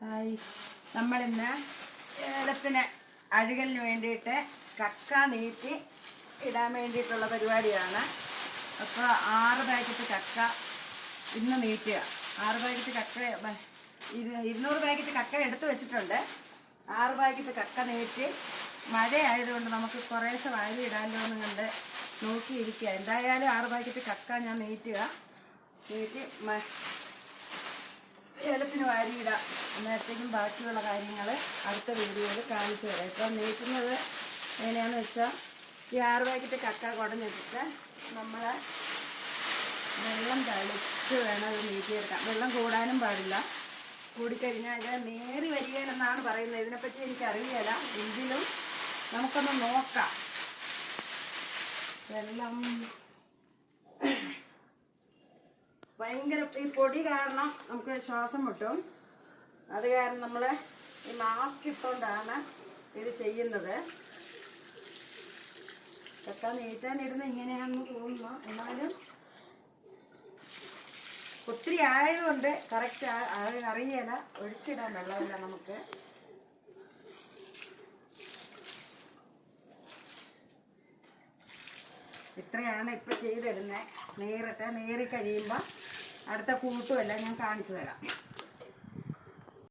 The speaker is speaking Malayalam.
ഹായ്, നമ്മളിന്ന് ഏലത്തിന് അഴുകലിന് വേണ്ടിയിട്ട് കക്ക നീട്ടി ഇടാൻ വേണ്ടിയിട്ടുള്ള പരിപാടിയാണ്. അപ്പോൾ 6 പാക്കറ്റ് കക്ക ഇന്ന് നീട്ടുക. 6 പാക്കറ്റ് കക്ക 200 പാക്കറ്റ് കക്ക എടുത്ത് വെച്ചിട്ടുണ്ട്. 6 പാക്കറ്റ് കക്ക നീട്ടി മഴയായതുകൊണ്ട് നമുക്ക് കുറേശ്ശെ വാരി ഇടാമല്ലോ എന്ന് കണ്ട് നോക്കിയിരിക്കുക. എന്തായാലും 6 പാക്കറ്റ് കക്ക ഞാൻ നീട്ടി ഏലത്തിന് വാരിയിടാം. അന്നേരത്തേക്കും ബാക്കിയുള്ള കാര്യങ്ങൾ അടുത്ത വീഡിയോയിൽ കാണിച്ചു തരാം. ഇപ്പം നീക്കുന്നത് എങ്ങനെയാണെന്ന് വെച്ചാൽ ഈ 6 പാക്കറ്റ് കക്ക കുടഞ്ഞ് വെച്ചിട്ട് നമ്മൾ വെള്ളം തളിച്ച് വേണം അത് നീക്കിയെടുക്കാം. വെള്ളം കൂടാനും പാടില്ല. കൂടിക്കഴിഞ്ഞാൽ ഇത് നേറി വരികയില്ലെന്നാണ് പറയുന്നത്. ഇതിനെപ്പറ്റി എനിക്കറിയില്ല, എങ്കിലും നമുക്കൊന്ന് നോക്കാം. വെള്ളം ഭയങ്കര ഈ പൊടി കാരണം നമുക്ക് ശ്വാസം മുട്ടും. അത് കാരണം നമ്മൾ ഈ മാസ്ക് ഇട്ടുകൊണ്ടാണ് ഇത് ചെയ്യുന്നത്. കക്ക നീട്ടാനിരുന്ന് ഇങ്ങനെയാണെന്ന് തോന്നുന്നു. എന്നാലും ഒത്തിരി ആയതുകൊണ്ട് കറക്റ്റ് അറിയില്ല. ഒഴിച്ചിടാൻ വെള്ളമില്ല നമുക്ക്. ഇത്രയാണ് ഇപ്പം ചെയ്തിടുന്നത്. നേറി കഴിയുമ്പോൾ അടുത്ത കൂട്ടുമെല്ലാം ഞാൻ കാണിച്ചു തരാം.